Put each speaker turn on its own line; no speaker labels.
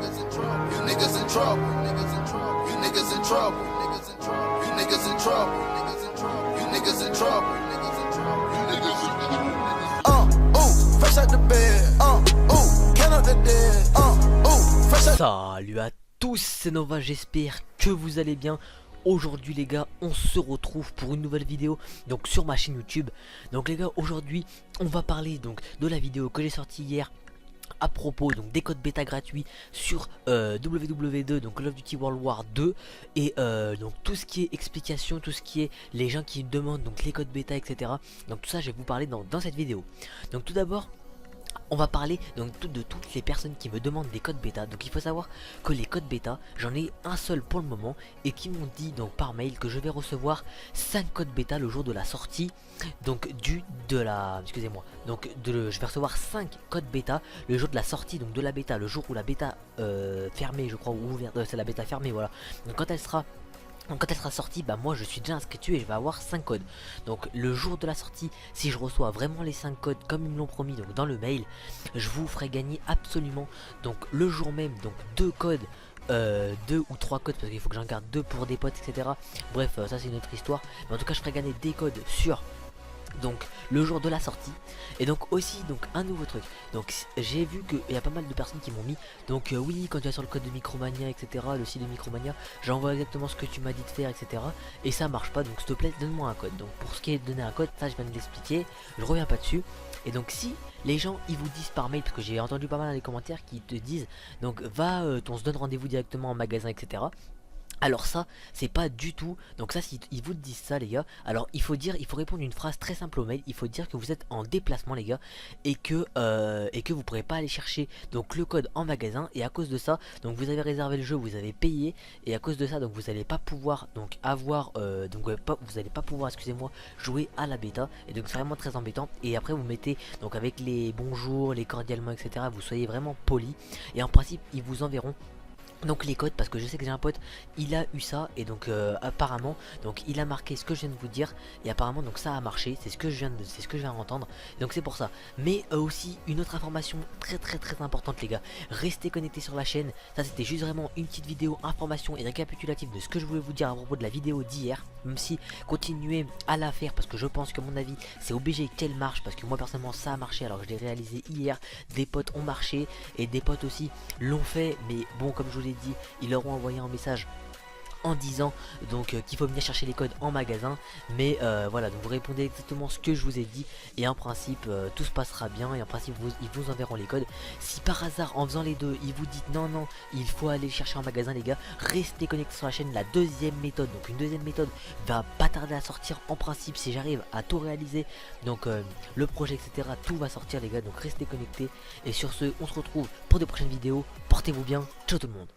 niggas in trouble. You niggas in trouble. You niggas in trouble. You niggas in trouble. You niggas in trouble. You niggas in trouble. Ooh, fresh out the bed. Ooh, count up the dead. Ooh, fresh out.
Salut à tous, c'est Nova, j'espère que vous allez bien. Aujourd'hui les gars, on se retrouve pour une nouvelle vidéo donc sur ma chaîne YouTube. Donc les gars, aujourd'hui on va parler donc de la vidéo que j'ai sortie hier à propos donc des codes bêta gratuits sur WW2, donc Call of Duty World War 2, et donc tout ce qui est explication, tout ce qui est les gens qui demandent donc les codes bêta, etc. Donc tout ça je vais vous parler dans cette vidéo. Donc tout d'abord, on va parler donc de toutes les personnes qui me demandent des codes bêta. Donc il faut savoir que les codes bêta, j'en ai un seul pour le moment, et qui m'ont dit donc par mail que je vais recevoir 5 codes bêta le jour de la sortie. Donc je vais recevoir 5 codes bêta le jour de la sortie donc de la bêta, le jour où la bêta fermée, je crois, ou ouverte, c'est la bêta fermée, voilà. Donc quand elle sera sortie, bah moi je suis déjà inscrit dessus et je vais avoir 5 codes. Donc le jour de la sortie, si je reçois vraiment les 5 codes comme ils me l'ont promis donc dans le mail, je vous ferai gagner absolument donc le jour même donc 2 codes, 2 ou 3 codes, parce qu'il faut que j'en garde 2 pour des potes, etc. Bref, ça c'est une autre histoire, mais en tout cas je ferai gagner des codes sur donc le jour de la sortie. Et donc aussi donc un nouveau truc, donc j'ai vu qu'il y a pas mal de personnes qui m'ont mis donc oui, quand tu vas sur le code de Micromania, etc., le site de Micromania, j'envoie exactement ce que tu m'as dit de faire, etc., et ça marche pas. Donc s'il te plaît, donne-moi un code. Donc pour ce qui est de donner un code, ça je viens de l'expliquer, je reviens pas dessus. Et donc si les gens ils vous disent par mail, parce que j'ai entendu pas mal dans les commentaires qui te disent donc va on se donne rendez-vous directement en magasin, etc., alors ça c'est pas du tout. Donc ça, si ils vous disent ça les gars, alors il faut répondre une phrase très simple au mail. Il faut dire que vous êtes en déplacement les gars, et que vous pourrez pas aller chercher donc le code en magasin, et à cause de ça donc vous avez réservé le jeu, vous avez payé, et à cause de ça donc vous allez pas pouvoir donc avoir vous allez pas pouvoir, excusez-moi, jouer à la bêta. Et donc c'est vraiment très embêtant. Et après vous mettez donc avec les bonjours, les cordialement, etc., vous soyez vraiment poli, et en principe ils vous enverront donc les codes, parce que je sais que j'ai un pote, il a eu ça, et donc apparemment donc il a marqué ce que je viens de vous dire, et apparemment donc ça a marché, c'est ce que je viens d'entendre. Donc c'est pour ça. Mais aussi une autre information très importante les gars, restez connectés sur la chaîne. Ça c'était juste vraiment une petite vidéo information et récapitulative de ce que je voulais vous dire à propos de la vidéo d'hier. Même si continuez à la faire, parce que je pense que mon avis c'est obligé qu'elle marche, parce que moi personnellement ça a marché, alors je l'ai réalisé hier, des potes ont marché et des potes aussi l'ont fait. Mais bon, comme je vous l'ai dit, ils leur ont envoyé un message en disant donc qu'il faut venir chercher les codes en magasin. Mais voilà, donc vous répondez exactement ce que je vous ai dit, et en principe tout se passera bien, et en principe ils vous enverront les codes. Si par hasard en faisant les deux ils vous dites non il faut aller chercher en magasin, les gars, restez connectés sur la chaîne. La deuxième méthode, donc une deuxième méthode va pas tarder à sortir en principe, si j'arrive à tout réaliser donc le projet, etc., tout va sortir les gars. Donc restez connectés, et sur ce on se retrouve pour de prochaines vidéos. Portez-vous bien, ciao tout le monde.